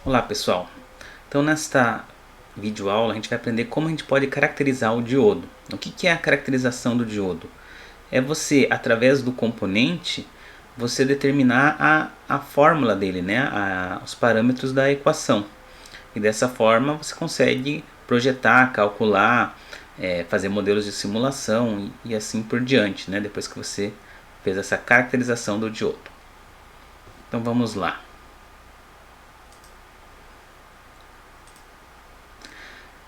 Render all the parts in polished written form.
Olá pessoal, então nesta videoaula a gente vai aprender como a gente pode caracterizar o diodo. O que é a caracterização do diodo? É você, através do componente, você determinar a fórmula dele, né? Os parâmetros da equação. E dessa forma você consegue projetar, calcular, fazer modelos de simulação e assim por diante, né? Depois que você fez essa caracterização do diodo. Então vamos lá.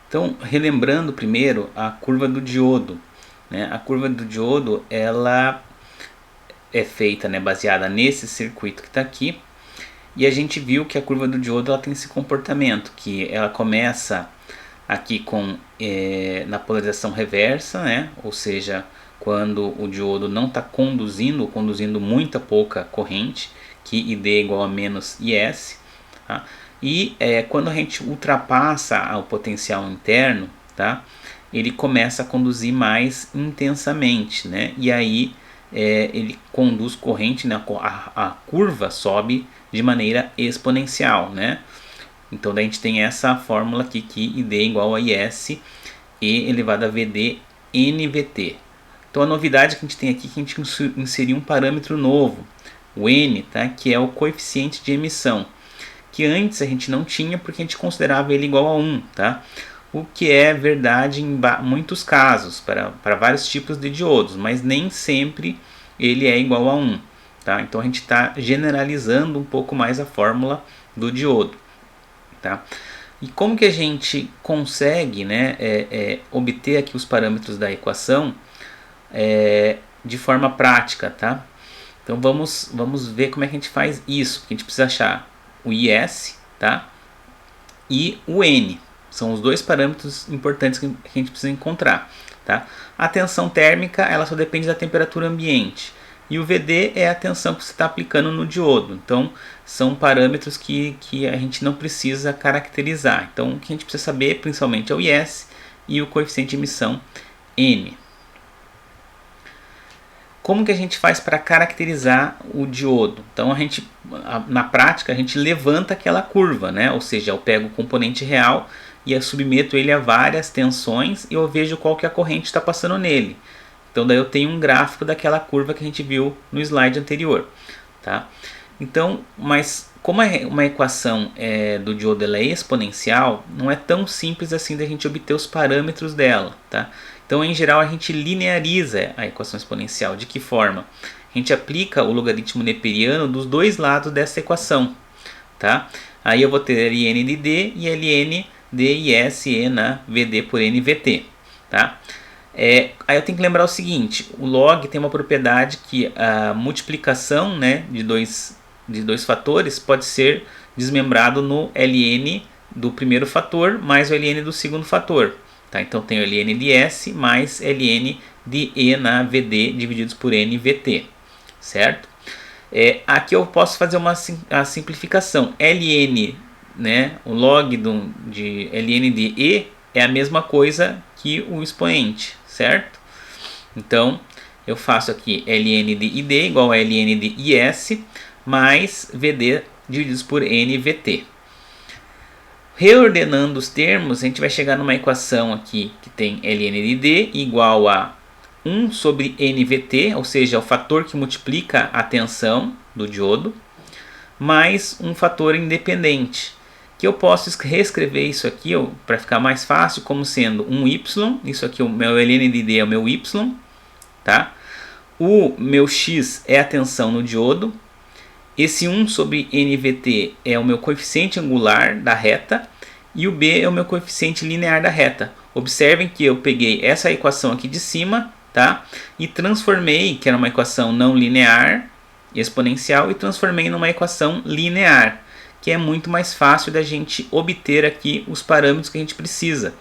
Então, relembrando primeiro a curva do diodo, né? A curva do diodo ela é feita, né, baseada nesse circuito que está aqui, e a gente viu que a curva do diodo ela tem esse comportamento, que ela começa aqui com na polarização reversa, né? Ou seja, quando o diodo não está conduzindo muita pouca corrente, que ID é igual a menos IS, tá? E quando a gente ultrapassa o potencial interno, tá? Ele começa a conduzir mais intensamente, né? E aí ele conduz corrente, né? A curva sobe de maneira exponencial, né? Então daí a gente tem essa fórmula aqui que ID é igual a IS E elevado a VD NVT. Então a novidade que a gente tem aqui é que a gente inseriu um parâmetro novo, o N, tá? Que é o coeficiente de emissão, que antes a gente não tinha porque a gente considerava ele igual a 1, tá? O que é verdade em muitos casos, para vários tipos de diodos, mas nem sempre ele é igual a 1. Tá? Então a gente está generalizando um pouco mais a fórmula do diodo. Tá? E como que a gente consegue, né, obter aqui os parâmetros da equação de forma prática? Tá? Então vamos ver como é que a gente faz isso. A gente precisa achar o IS, tá? E o N. São os dois parâmetros importantes que a gente precisa encontrar. Tá? A tensão térmica ela só depende da temperatura ambiente. E o VD é a tensão que você está aplicando no diodo. Então, são parâmetros que a gente não precisa caracterizar. Então, o que a gente precisa saber principalmente é o IS e o coeficiente de emissão N. Como que a gente faz para caracterizar o diodo? Então, na prática, a gente levanta aquela curva, né? Ou seja, eu pego o componente real e eu submeto ele a várias tensões e eu vejo qual que a corrente está passando nele. Então daí eu tenho um gráfico daquela curva que a gente viu no slide anterior, tá? Então, mas como uma equação do diodo ela é exponencial, não é tão simples assim da gente obter os parâmetros dela, tá? Então, em geral, a gente lineariza a equação exponencial. De que forma? A gente aplica o logaritmo neperiano dos dois lados dessa equação, tá? Aí eu vou ter ln de d e ln de is e na vd por nvt, tá? Aí eu tenho que lembrar o seguinte, o log tem uma propriedade que a multiplicação, né, de dois fatores pode ser desmembrado no ln do primeiro fator mais o ln do segundo fator. Tá? Então tem o ln de S mais ln de E na VD divididos por NVT. Certo? Aqui eu posso fazer a simplificação. ln, né, o log de ln de E é a mesma coisa que o expoente, certo? Então, eu faço aqui ln de id igual a ln de is mais vd divididos por nvt. Reordenando os termos, a gente vai chegar numa equação aqui que tem ln de d igual a 1 sobre nvt, ou seja, o fator que multiplica a tensão do diodo, mais um fator independente, que eu posso reescrever isso aqui para ficar mais fácil como sendo um y, isso aqui o meu ln de d é o meu y, tá? O meu x é a tensão no diodo, esse 1 sobre nvt é o meu coeficiente angular da reta e o b é o meu coeficiente linear da reta. Observem que eu peguei essa equação aqui de cima, tá? E transformei, que era uma equação não linear, exponencial, e transformei numa equação linear, que é muito mais fácil da gente obter aqui os parâmetros que a gente precisa,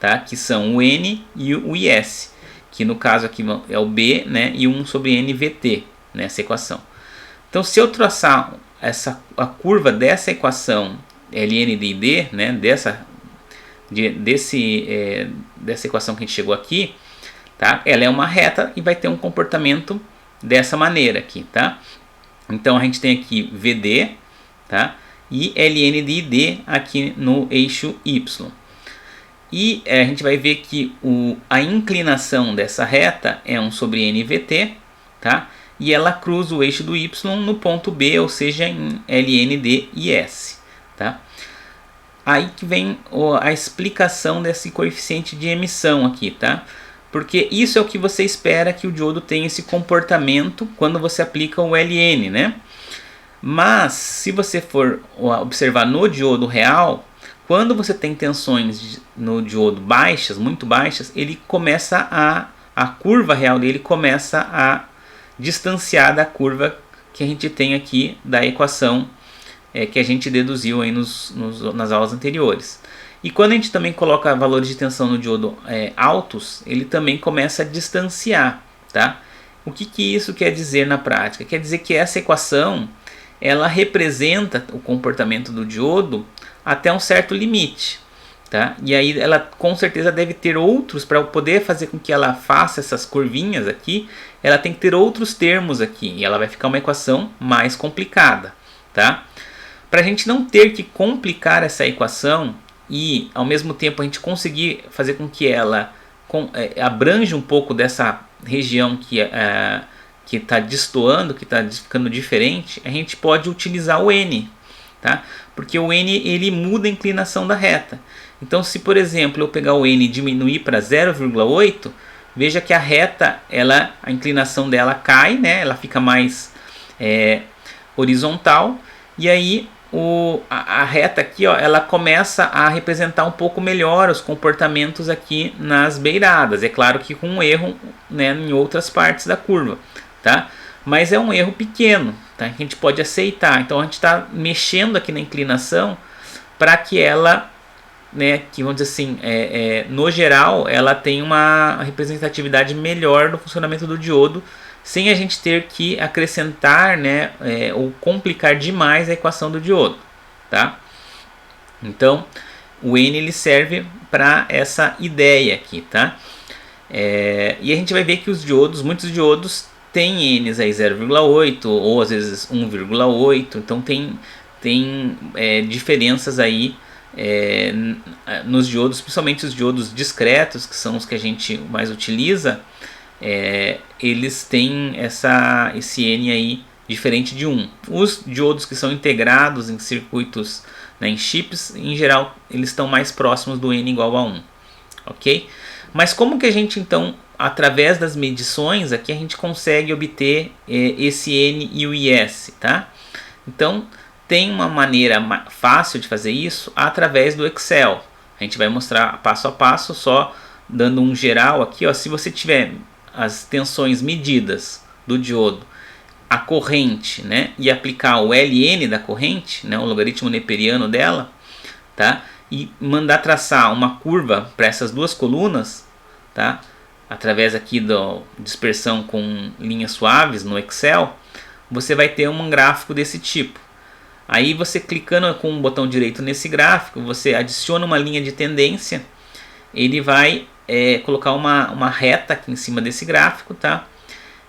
tá? Que são o n e o is, que no caso aqui é o b, né? E 1 sobre nvt nessa equação. Então, se eu traçar a curva dessa equação ln de d, né, dessa equação que a gente chegou aqui, tá? Ela é uma reta e vai ter um comportamento dessa maneira aqui, tá? Então a gente tem aqui VD, tá? e ln de ID aqui no eixo Y. E a gente vai ver que a inclinação dessa reta é 1 sobre NVT, tá? E ela cruza o eixo do Y no ponto B, ou seja, em ln de IS, tá? Aí que vem a explicação desse coeficiente de emissão aqui, tá? Porque isso é o que você espera que o diodo tenha esse comportamento quando você aplica o LN, né? Mas se você for observar no diodo real, quando você tem tensões no diodo baixas, muito baixas, ele começa a curva real dele começa a distanciar da curva que a gente tem aqui da equação que a gente deduziu aí nas aulas anteriores. E quando a gente também coloca valores de tensão no diodo altos, ele também começa a distanciar, tá? O que isso quer dizer na prática? Quer dizer que essa equação ela representa o comportamento do diodo até um certo limite, tá? E aí ela com certeza deve ter outros, para poder fazer com que ela faça essas curvinhas aqui, ela tem que ter outros termos aqui, e ela vai ficar uma equação mais complicada, tá? Para a gente não ter que complicar essa equação e ao mesmo tempo a gente conseguir fazer com que ela abranja um pouco dessa região que está destoando, que está ficando diferente, a gente pode utilizar o N, tá? Porque o N ele muda a inclinação da reta. Então se por exemplo eu pegar o N e diminuir para 0,8, veja que a reta, a inclinação dela cai, né? Ela fica mais horizontal, e aí a reta aqui, ó, ela começa a representar um pouco melhor os comportamentos aqui nas beiradas. É claro que com um erro, né, em outras partes da curva, tá? Mas é um erro pequeno, tá? Que a gente pode aceitar. Então a gente está mexendo aqui na inclinação para que ela, né, que vamos dizer assim, no geral, ela tem uma representatividade melhor do funcionamento do diodo, sem a gente ter que acrescentar, né, ou complicar demais a equação do diodo, tá? Então, o N ele serve para essa ideia aqui, tá? E a gente vai ver que muitos diodos têm N's aí 0,8 ou às vezes 1,8, então tem diferenças aí nos diodos, principalmente os diodos discretos, que são os que a gente mais utiliza. Eles têm esse N aí diferente de 1. Os diodos que são integrados em circuitos, né, em chips, em geral eles estão mais próximos do N igual a 1, ok? Mas como que a gente então, através das medições aqui, a gente consegue obter esse N e o IS, tá? Então tem uma maneira fácil de fazer isso através do Excel. A gente vai mostrar passo a passo, só dando um geral aqui, ó. Se você tiver as tensões medidas do diodo, a corrente, né, e aplicar o Ln da corrente, né, o logaritmo neperiano dela, tá, e mandar traçar uma curva para essas duas colunas, tá, através aqui da dispersão com linhas suaves no Excel, você vai ter um gráfico desse tipo. Aí você clicando com o botão direito nesse gráfico, você adiciona uma linha de tendência, ele vai colocar uma reta aqui em cima desse gráfico, tá?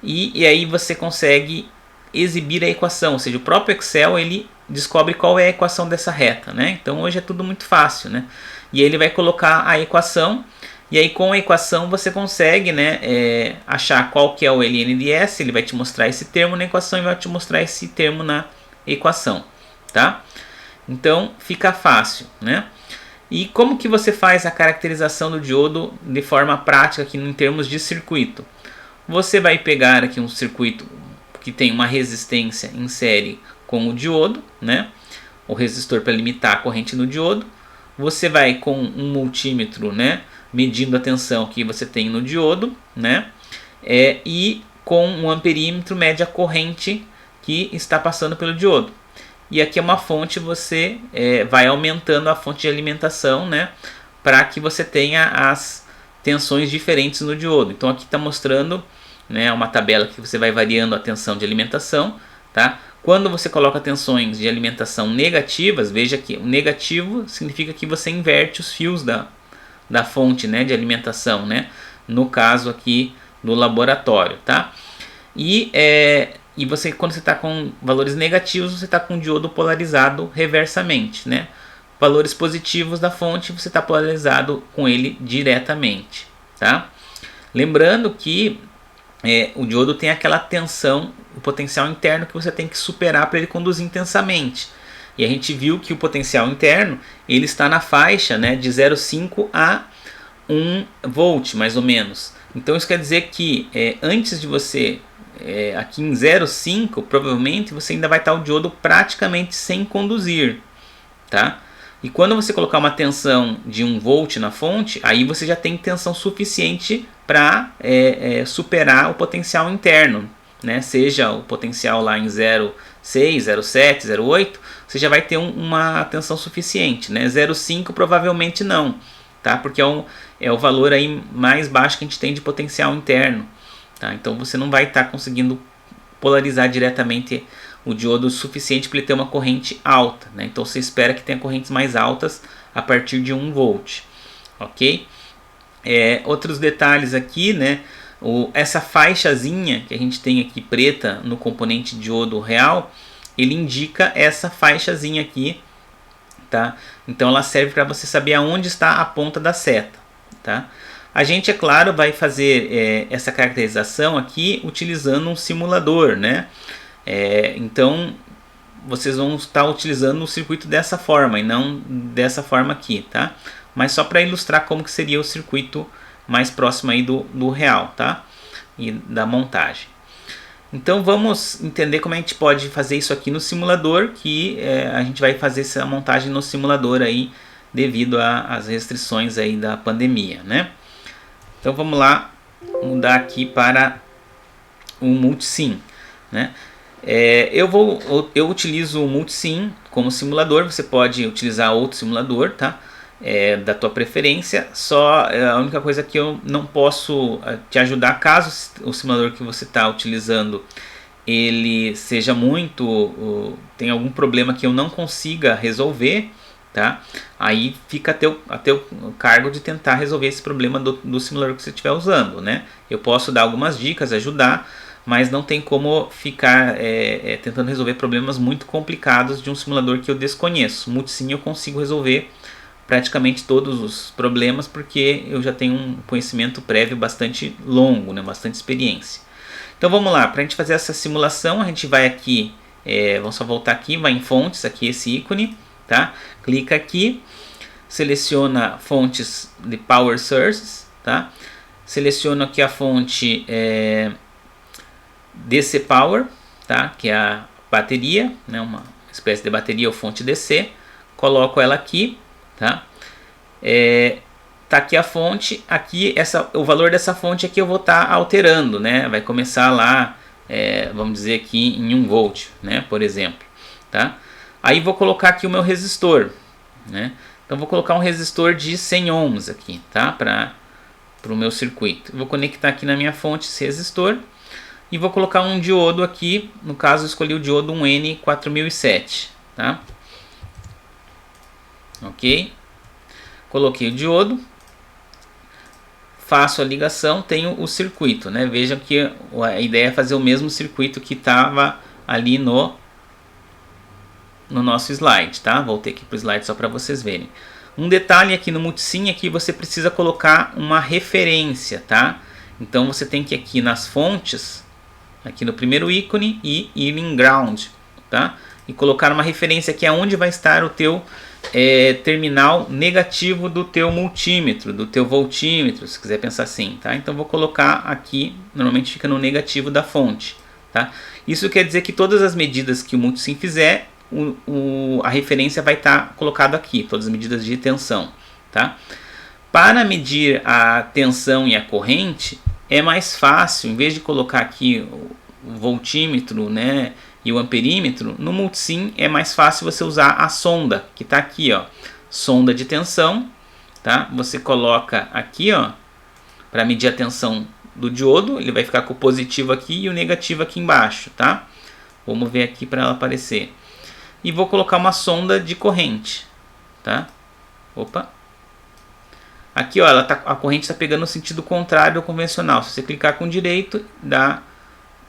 E aí você consegue exibir a equação, ou seja, o próprio Excel ele descobre qual é a equação dessa reta, né? Então hoje é tudo muito fácil, né? E aí ele vai colocar a equação, e aí com a equação você consegue, né, achar qual que é o ln de S, ele vai te mostrar esse termo na equação e vai te mostrar esse termo na equação, tá? Então fica fácil, né? E como que você faz a caracterização do diodo de forma prática aqui em termos de circuito? Você vai pegar aqui um circuito que tem uma resistência em série com o diodo, né? O resistor para limitar a corrente no diodo. Você vai com um multímetro, né, medindo a tensão que você tem no diodo, né? E com um amperímetro mede a corrente que está passando pelo diodo. E aqui é uma fonte, você vai aumentando a fonte de alimentação, né, para que você tenha as tensões diferentes no diodo. Então aqui está mostrando, né, uma tabela que você vai variando a tensão de alimentação, tá? Quando você coloca tensões de alimentação negativas, veja que o negativo significa que você inverte os fios da fonte, né, de alimentação, né, no caso aqui do laboratório, tá? E E você, quando você está com valores negativos, você está com o diodo polarizado reversamente, né? Valores positivos da fonte, você está polarizado com ele diretamente, tá? Lembrando que o diodo tem aquela tensão, o potencial interno que você tem que superar para ele conduzir intensamente. E a gente viu que o potencial interno ele está na faixa, né, de 0,5 a 1 volt, mais ou menos. Então isso quer dizer que antes de você, aqui em 0,5, provavelmente você ainda vai estar o diodo praticamente sem conduzir, tá? E quando você colocar uma tensão de 1 volt na fonte, aí você já tem tensão suficiente para superar o potencial interno, né? Seja o potencial lá em 0,6, 0,7, 0,8, você já vai ter uma tensão suficiente, né? 0,5 provavelmente não, tá? Porque é o valor aí mais baixo que a gente tem de potencial interno, tá? Então você não vai estar conseguindo polarizar diretamente o diodo suficiente para ele ter uma corrente alta, né? Então você espera que tenha correntes mais altas a partir de 1 volt, ok? Outros detalhes aqui, né? Essa faixazinha que a gente tem aqui preta no componente diodo real, ele indica essa faixazinha aqui, tá? Então ela serve para você saber aonde está a ponta da seta, tá? A gente, é claro, vai fazer essa caracterização aqui utilizando um simulador, né? Então vocês vão estar utilizando o circuito dessa forma e não dessa forma aqui, tá? Mas só para ilustrar como que seria o circuito mais próximo aí do real, tá? E da montagem. Então vamos entender como a gente pode fazer isso aqui no simulador, que a gente vai fazer essa montagem no simulador aí devido às restrições aí da pandemia, né? Então vamos lá mudar aqui para o Multisim, né? Eu utilizo o Multisim como simulador, você pode utilizar outro simulador, tá? Da tua preferência, só a única coisa que eu não posso te ajudar caso o simulador que você está utilizando ele seja tem algum problema que eu não consiga resolver, tá? Aí fica a teu cargo de tentar resolver esse problema do simulador que você estiver usando, né? Eu posso dar algumas dicas, ajudar, mas não tem como ficar tentando resolver problemas muito complicados de um simulador que eu desconheço. Multisim eu consigo resolver praticamente todos os problemas porque eu já tenho um conhecimento prévio bastante longo, né? Bastante experiência. Então vamos lá, para a gente fazer essa simulação, a gente vai aqui, vamos só voltar aqui, vai em fontes, aqui esse ícone, tá? Clica aqui, seleciona fontes de Power Sources, tá? Seleciono aqui a fonte DC Power, tá? Que é a bateria, né? Uma espécie de bateria ou fonte DC. Coloco ela aqui, tá? Tá aqui a fonte, aqui o valor dessa fonte aqui eu vou estar alterando, né? Vai começar lá, vamos dizer aqui em 1 volt, né? Por exemplo, tá? Aí vou colocar aqui o meu resistor, né? Então vou colocar um resistor de 100 ohms aqui, tá? Para o meu circuito. Vou conectar aqui na minha fonte esse resistor e vou colocar um diodo aqui. No caso eu escolhi o diodo 1N4007, tá? Ok? Coloquei o diodo, faço a ligação, tenho o circuito, né? Vejam que a ideia é fazer o mesmo circuito que estava ali no nosso slide, tá? Voltei aqui para o slide só para vocês verem. Um detalhe aqui no Multisim é que você precisa colocar uma referência, tá? Então você tem que ir aqui nas fontes, aqui no primeiro ícone e ir em ground, tá? E colocar uma referência aqui aonde vai estar o teu terminal negativo do teu multímetro, do teu voltímetro, se quiser pensar assim, tá? Então vou colocar aqui, normalmente fica no negativo da fonte, tá? Isso quer dizer que todas as medidas que o Multisim fizer, a referência vai estar colocado aqui, todas as medidas de tensão, tá? Para medir a tensão e a corrente, é mais fácil, em vez de colocar aqui o voltímetro, né, e o amperímetro, no Multisim é mais fácil você usar a sonda, que está aqui, ó, sonda de tensão, tá? Você coloca aqui, ó, para medir a tensão do diodo, ele vai ficar com o positivo aqui e o negativo aqui embaixo, tá? Vamos ver aqui para ela aparecer. E vou colocar uma sonda de corrente, tá? Opa! Aqui, ó, a corrente está pegando no sentido contrário ao convencional. Se você clicar com o direito, dá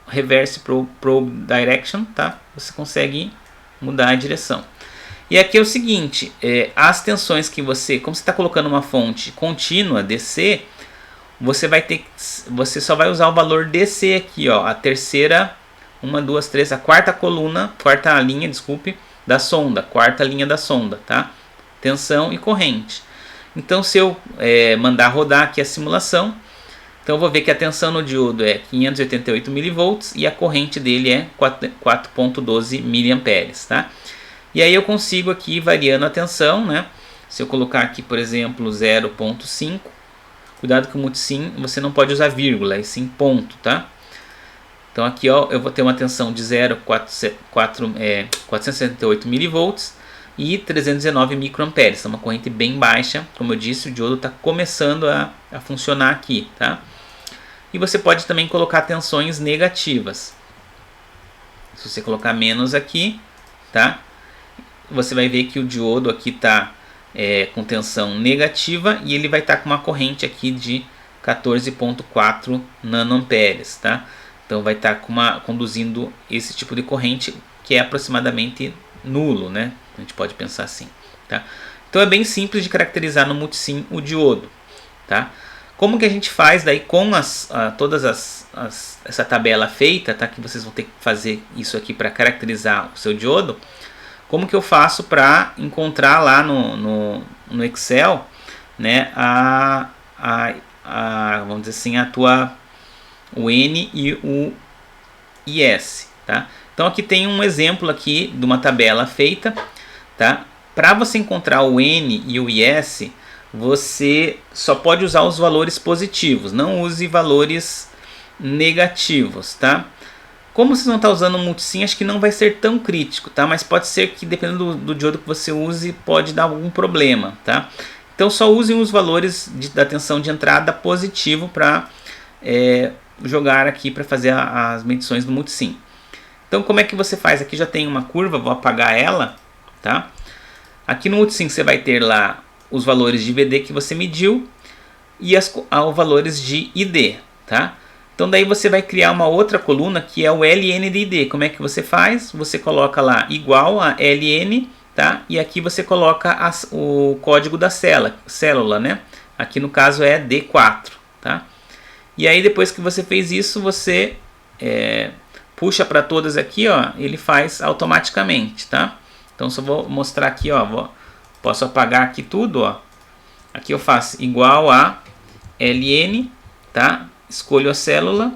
reverse probe direction, tá? Você consegue mudar a direção. E aqui é o seguinte, as tensões que você, como você está colocando uma fonte contínua DC, você só vai usar o valor DC aqui, ó, a terceira, 1, 2, 3, a quarta linha, desculpe, da sonda, quarta linha da sonda, tá? Tensão e corrente. Então, se eu mandar rodar aqui a simulação, então eu vou ver que a tensão no diodo é 588 mV e a corrente dele é 4.12 mA, tá? E aí eu consigo aqui, variando a tensão, né? Se eu colocar aqui, por exemplo, 0.5, cuidado que o multisim você não pode usar vírgula, e sim ponto, tá? Então aqui, ó, eu vou ter uma tensão de 468 mV e 319 microamperes. É uma corrente bem baixa, como eu disse, o diodo está começando a funcionar aqui, tá? E você pode também colocar tensões negativas. Se você colocar menos aqui, tá? Você vai ver que o diodo aqui está com tensão negativa e ele vai estar com uma corrente aqui de 14.4 nanoamperes, tá? Então vai estar conduzindo esse tipo de corrente que é aproximadamente nulo, né? A gente pode pensar assim, tá? Então é bem simples de caracterizar no multisim o diodo, tá? Como que a gente faz daí com essa tabela feita, tá? Que vocês vão ter que fazer isso aqui para caracterizar o seu diodo. Como que eu faço para encontrar lá no Excel, né, vamos dizer assim, o N e o IS, tá? Então aqui tem um exemplo aqui de uma tabela feita, tá? Para você encontrar o N e o IS, você só pode usar os valores positivos, não use valores negativos, tá? Como vocês vão estar usando o multisim, acho que não vai ser tão crítico, tá? Mas pode ser que, dependendo do diodo que você use, pode dar algum problema, tá? Então só usem os valores da tensão de entrada positivo para jogar aqui para fazer as medições do multisim. Então como é que você faz? Aqui já tem uma curva, vou apagar ela, tá? Aqui no multisim você vai ter lá os valores de VD que você mediu e os valores de ID, tá? Então daí você vai criar uma outra coluna que é o LN de ID. Como é que você faz? Você coloca lá igual a LN, tá? E aqui você coloca o código da célula, né? Aqui no caso é D4, tá? E aí depois que você fez isso, você puxa para todas aqui, ó, ele faz automaticamente, tá? Então só vou mostrar aqui, ó, posso apagar aqui tudo, ó. Aqui eu faço igual a LN, tá? Escolho a célula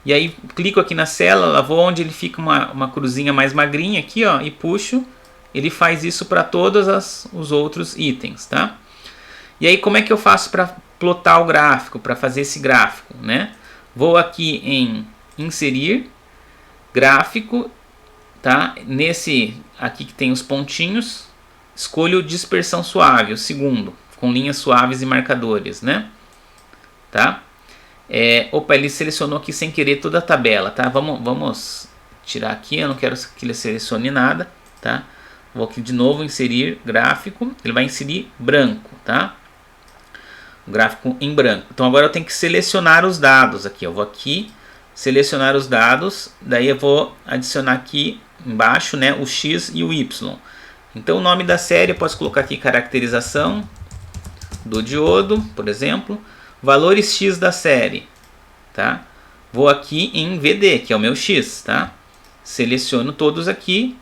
e aí clico aqui na célula, vou onde ele fica uma cruzinha mais magrinha aqui, ó, e puxo. Ele faz isso para todos os outros itens, tá? E aí como é que eu faço para plotar o gráfico, para fazer esse gráfico, né? Vou aqui em inserir gráfico, tá? Nesse aqui que tem os pontinhos, escolho dispersão suave, o segundo, com linhas suaves e marcadores, né? Tá? Opa, ele selecionou aqui sem querer toda a tabela, tá? Vamos tirar aqui, eu não quero que ele selecione nada, tá? Vou aqui de novo inserir gráfico, ele vai inserir branco, tá? O gráfico em branco. Então agora eu tenho que selecionar os dados aqui, eu vou aqui selecionar os dados, daí eu vou adicionar aqui embaixo, né, o X e o Y. Então o nome da série eu posso colocar aqui caracterização do diodo, por exemplo. Valores X da série, tá? Vou aqui em VD, que é o meu X, tá? Seleciono todos aqui,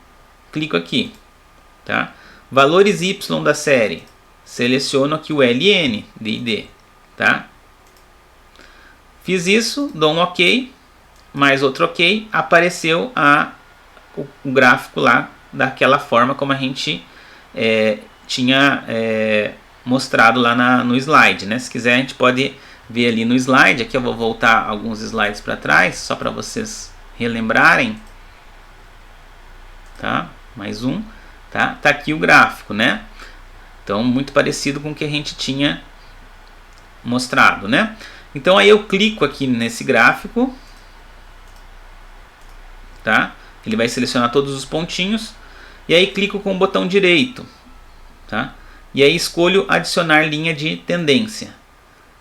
clico aqui, tá? Valores Y da série, seleciono aqui o LN de ID, tá? Fiz isso, dou um OK, mais outro OK, apareceu o gráfico lá daquela forma como a gente tinha mostrado lá no slide, né? Se quiser a gente pode ver ali no slide. Aqui eu vou voltar alguns slides para trás só para vocês relembrarem, tá? Mais um, tá? Tá aqui o gráfico, né? Então muito parecido com o que a gente tinha mostrado, né? Então aí eu clico aqui nesse gráfico, tá? Ele vai selecionar todos os pontinhos e aí clico com o botão direito, tá? E aí escolho adicionar linha de tendência.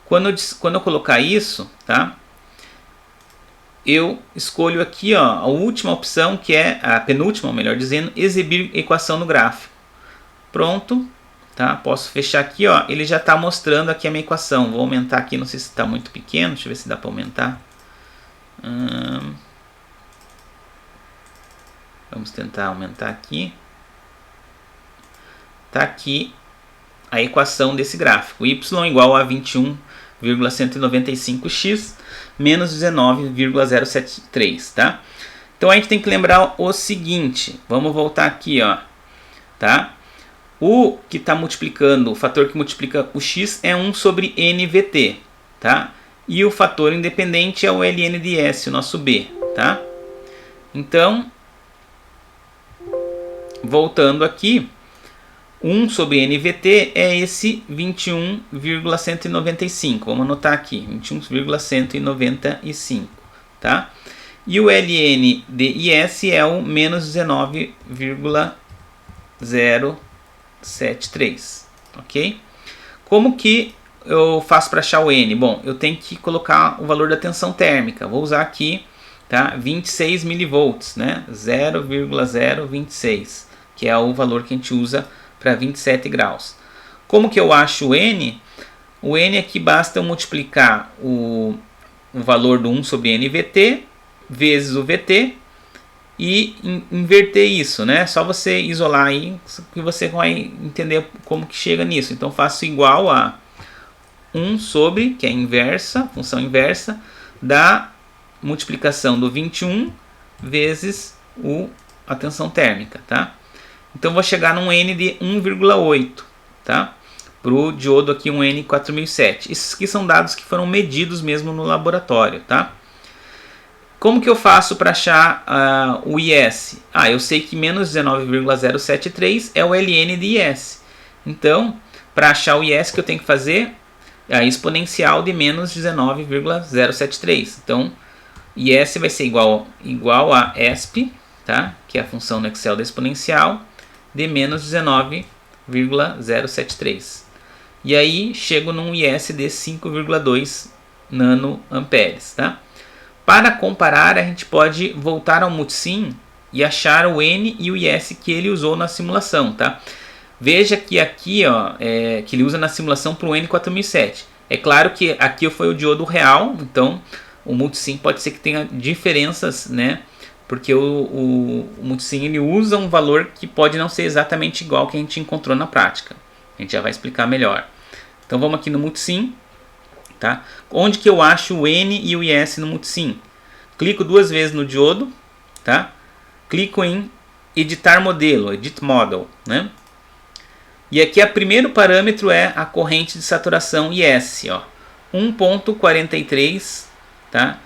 Quando eu colocar isso, tá? eu escolho aqui, ó, a última opção, que é a penúltima, melhor dizendo, exibir equação no gráfico. Pronto, tá? Posso fechar aqui, ó, ele já está mostrando aqui a minha equação. Vou aumentar aqui, não sei se está muito pequeno, deixa eu ver se dá para aumentar. Vamos tentar aumentar aqui. Tá aqui a equação desse gráfico. Y igual a 21,195x menos 19,073, tá? Então a gente tem que lembrar o seguinte, vamos voltar aqui, ó, tá? O que está multiplicando, o fator que multiplica o x é 1 sobre nVt, tá? E o fator independente é o ln de S, o nosso b, tá? Então, voltando aqui, 1 sobre nVt é esse 21,195. Vamos anotar aqui, 21,195, tá? E o ln de IS é o menos 19,073, ok? Como que eu faço para achar o N? Bom, eu tenho que colocar o valor da tensão térmica. Vou usar aqui, tá? 26 milivolts, né? 0,026, que é o valor que a gente usa para 27 graus. Como que eu acho o N? O N aqui basta eu multiplicar o valor do 1 sobre nVt vezes o Vt e inverter isso, né? Só você isolar aí que você vai entender como que chega nisso. Então faço igual a 1 sobre, que é inversa, função inversa, da multiplicação do 21 vezes a tensão térmica, tá? Então vou chegar num N de 1,8, tá? Para o diodo aqui, um N4007. Esses aqui são dados que foram medidos mesmo no laboratório, tá? Como que eu faço para achar o IS? Eu sei que menos 19,073 é o ln de IS. Então, para achar o IS, que eu tenho que fazer a exponencial de menos 19,073. Então, IS vai ser igual a ESP, tá? Que é a função no Excel da exponencial, de menos 19,073. E aí chego num IS de 5,2 nanoamperes, tá? Para comparar, a gente pode voltar ao Multisim e achar o N e o IS que ele usou na simulação, tá? Veja que aqui, ó, que ele usa na simulação para o N4007. É claro que aqui foi o diodo real, então o Multisim pode ser que tenha diferenças, né? Porque o Multisim ele usa um valor que pode não ser exatamente igual ao que a gente encontrou na prática. A gente já vai explicar melhor. Então vamos aqui no Multisim, tá? Onde que eu acho o N e o IS no Multisim? Clico duas vezes no diodo, tá? Clico em editar modelo, edit model, né? E aqui o primeiro parâmetro é a corrente de saturação IS, ó, 1.43, tá?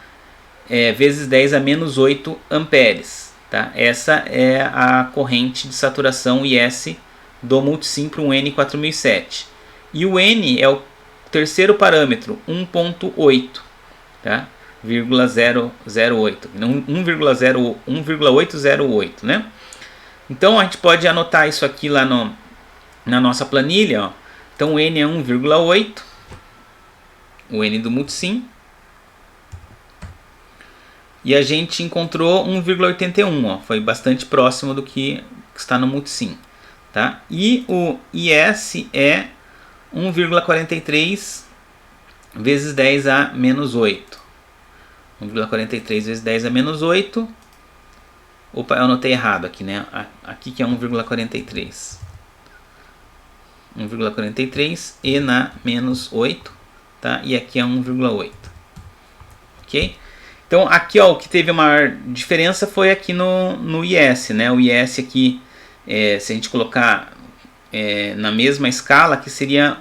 Vezes 10 a menos 8 amperes, tá? Essa é a corrente de saturação IS do Multisim para um N4007. E o N é o terceiro parâmetro, 1.8, tá? 0,008, 1,808, né? Então a gente pode anotar isso aqui lá na nossa planilha, ó. Então o N é 1,8, o N do Multisim. E a gente encontrou 1,81, ó, foi bastante próximo do que está no Multisim, tá? E o IS é 1,43 vezes 10 a menos 8. 1,43 vezes 10 a menos 8. Opa, eu anotei errado aqui, né? Aqui que é 1,43. 1,43 e na menos 8, tá? E aqui é 1,8. Ok? Então aqui, ó, o que teve a maior diferença foi aqui no IS, né? O IS aqui, se a gente colocar na mesma escala, que seria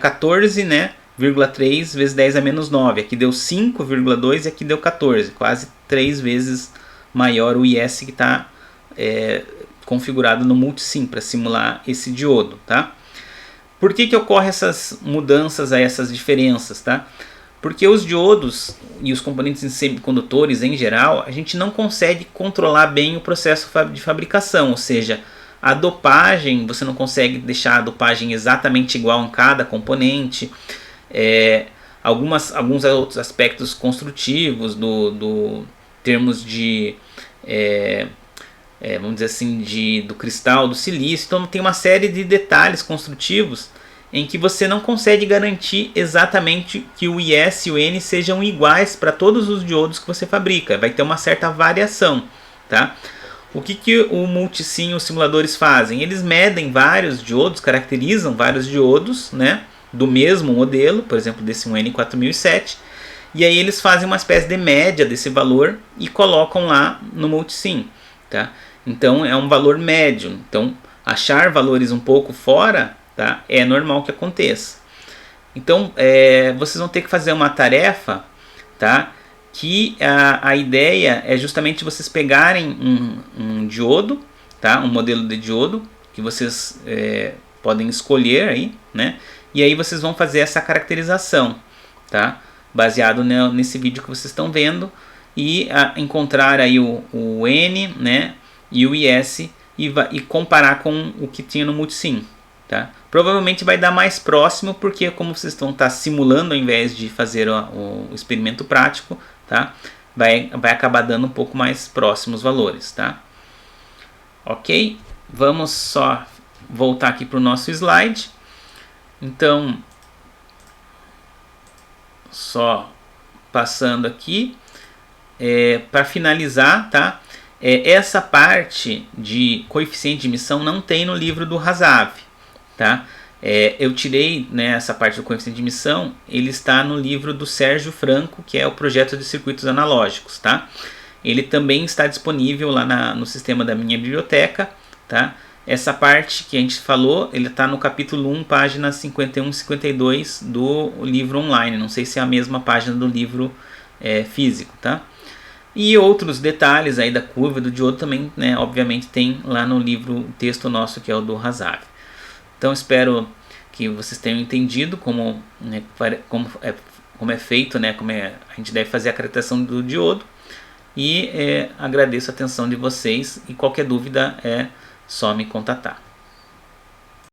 14, né? 0,3 vezes 10 a menos 9. Aqui deu 5,2 e aqui deu 14. Quase 3 vezes maior o IS que está configurado no Multisim para simular esse diodo, tá? Por que ocorrem essas mudanças, essas diferenças, tá? Porque os diodos e os componentes semicondutores em geral, a gente não consegue controlar bem o processo de fabricação, ou seja, a dopagem, você não consegue deixar a dopagem exatamente igual em cada componente. alguns outros aspectos construtivos do termos de vamos dizer assim, do cristal, do silício. Então tem uma série de detalhes construtivos em que você não consegue garantir exatamente que o IS e o N sejam iguais para todos os diodos que você fabrica. Vai ter uma certa variação, tá? O que o multisim e os simuladores fazem? Eles medem vários diodos, caracterizam vários diodos, né, do mesmo modelo, por exemplo, desse um N4007, e aí eles fazem uma espécie de média desse valor e colocam lá no multisim, tá? Então é um valor médio. Então achar valores um pouco fora, tá, é normal que aconteça. Então vocês vão ter que fazer uma tarefa, tá, que a ideia é justamente vocês pegarem um diodo, tá, um modelo de diodo que vocês podem escolher aí, né, e aí vocês vão fazer essa caracterização, tá, baseado nesse vídeo que vocês estão vendo, e encontrar aí o N, né, e o IS e comparar com o que tinha no multisim, tá? Provavelmente vai dar mais próximo, porque como vocês vão estar simulando ao invés de fazer o experimento prático, tá? Vai acabar dando um pouco mais próximos valores, tá? Ok? Vamos só voltar aqui para o nosso slide. Então, só passando aqui, para finalizar, tá? Essa parte de coeficiente de emissão não tem no livro do Hasav, tá? Eu tirei, né, essa parte do coeficiente de emissão, ele está no livro do Sérgio Franco, que é o projeto de circuitos analógicos, tá? Ele também está disponível lá no sistema da minha biblioteca, tá? Essa parte que a gente falou, ele está no capítulo 1, páginas 51 e 52 do livro online. Não sei se é a mesma página do livro físico, tá? E outros detalhes aí da curva do diodo também, né, obviamente tem lá no livro, texto nosso, que é o do Hasav. Então espero que vocês tenham entendido como é feito, né, a gente deve fazer a caracterização do diodo. E agradeço a atenção de vocês, e qualquer dúvida é só me contatar.